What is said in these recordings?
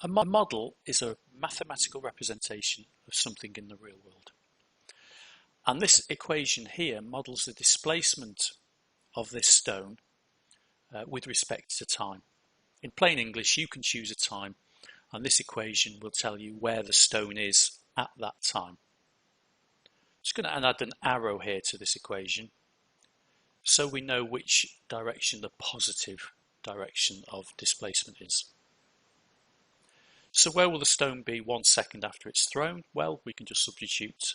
A model is a mathematical representation of something in the real world. And this equation here models the displacement of this stone with respect to time. In plain English, you can choose a time, and this equation will tell you where the stone is at that time. I'm just going to add an arrow here to this equation so we know which direction the positive direction of displacement is. So where will the stone be 1 second after it's thrown? Well, we can just substitute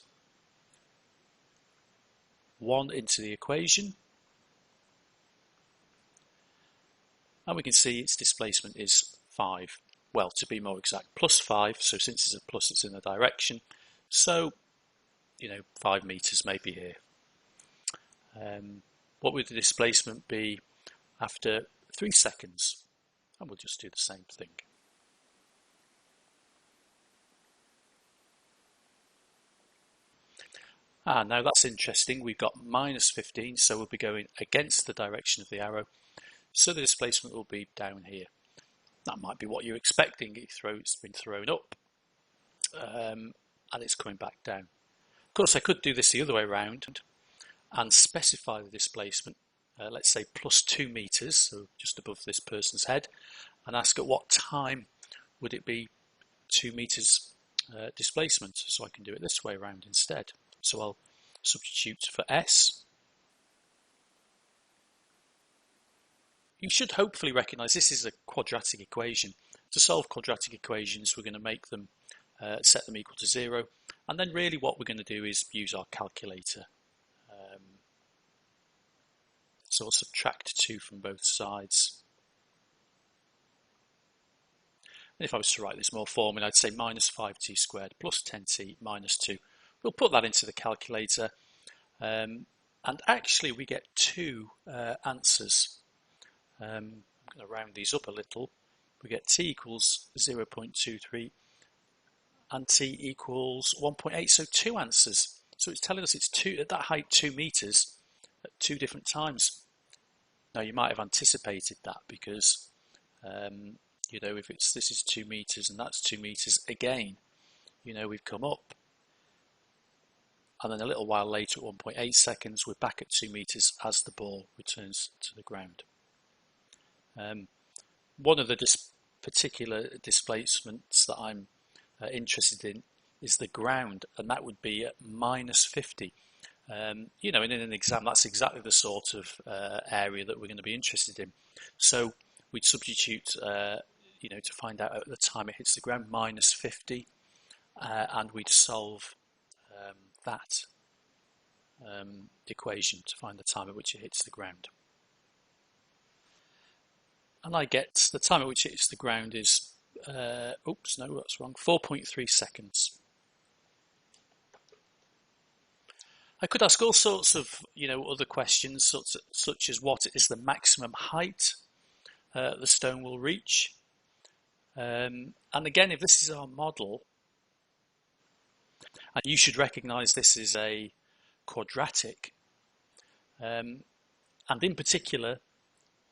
1 into the equation, and we can see its displacement is 5. Well, to be more exact, plus 5, so since it's a plus, it's in the direction. So, 5 meters maybe here. What would the displacement be after 3 seconds? And we'll just do the same thing. Now that's interesting. We've got minus 15, so we'll be going against the direction of the arrow. So the displacement will be down here. That might be what you're expecting. It's been thrown up and it's coming back down. Of course, I could do this the other way around and specify the displacement, let's say plus 2 meters, so just above this person's head, and ask at what time would it be 2 meters displacement. So I can do it this way around instead. So I'll substitute for S. You should hopefully recognize this is a quadratic equation. To solve quadratic equations, we're going to make them set them equal to 0, and then really what we're going to do is use our calculator. So I'll subtract 2 from both sides. And if I was to write this more formally, I'd say minus 5t squared plus 10t minus 2. We'll put that into the calculator, and actually we get 2 answers. I'm going to round these up a little. We get t equals 0.23 and t equals 1.8, so 2 answers. So it's telling us it's at that height 2 meters at 2 different times. Now you might have anticipated that because if this is 2 meters and that's 2 meters again, we've come up. And then a little while later, at 1.8 seconds, we're back at 2 meters as the ball returns to the ground. One of the particular displacements that I'm interested in is the ground, and that would be at minus 50. In an exam, that's exactly the sort of area that we're going to be interested in. So we'd substitute, to find out at the time it hits the ground, minus 50, and we'd solve that equation to find the time at which it hits the ground. And I get the time at which it hits the ground is, oops, no, that's wrong, 4.3 seconds. I could ask all sorts of, other questions, such as what is the maximum height the stone will reach. And again, if this is our model, and you should recognize this is a quadratic, and in particular,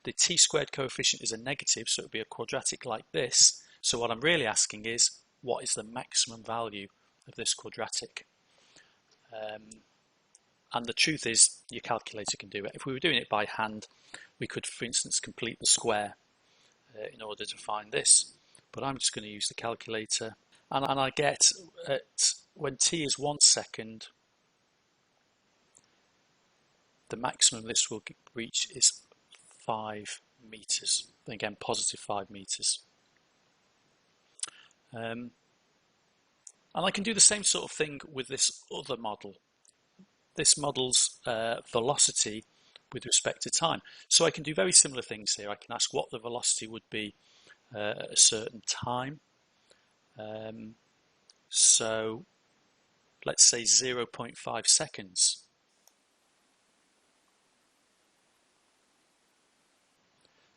the t squared coefficient is a negative, so it would be a quadratic like this. So what I'm really asking is, what is the maximum value of this quadratic? And the truth is, your calculator can do it. If we were doing it by hand, we could, for instance, complete the square in order to find this. But I'm just going to use the calculator, and I get when t is 1 second, the maximum this will reach is 5 meters. Again, positive 5 meters. And I can do the same sort of thing with this other model. This model's velocity with respect to time. So I can do very similar things here. I can ask what the velocity would be at a certain time. So let's say 0.5 seconds.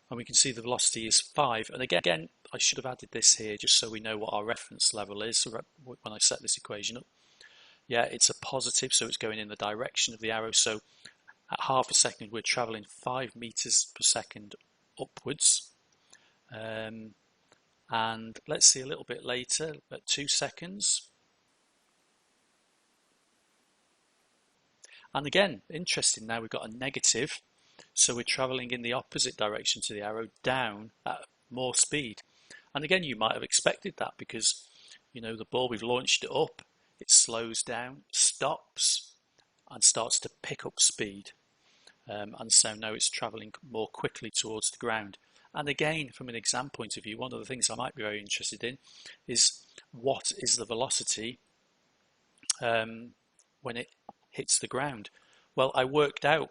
And we can see the velocity is 5. And again, I should have added this here just so we know what our reference level is when I set this equation up. Yeah, it's a positive, so it's going in the direction of the arrow. So at half a second, we're traveling 5 meters per second upwards. And And let's see a little bit later, at 2 seconds. And again, interesting, now we've got a negative, so we're traveling in the opposite direction to the arrow, down at more speed. And again, you might have expected that because, you know, the ball, we've launched it up, it slows down, stops, and starts to pick up speed. And so now it's traveling more quickly towards the ground. And again, from an exam point of view, one of the things I might be very interested in is what is the velocity when it hits the ground. Well, I worked out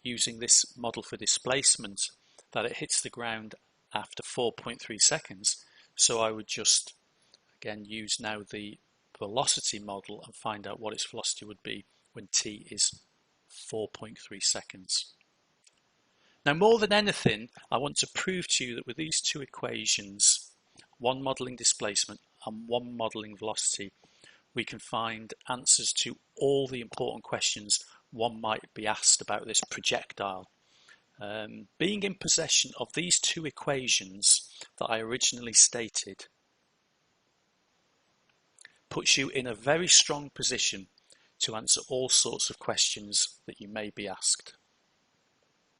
using this model for displacement that it hits the ground after 4.3 seconds. So I would just, again, use now the velocity model and find out what its velocity would be when t is 4.3 seconds. Now, more than anything, I want to prove to you that with these two equations, one modelling displacement and one modelling velocity, we can find answers to all the important questions one might be asked about this projectile. Being in possession of these two equations that I originally stated puts you in a very strong position to answer all sorts of questions that you may be asked.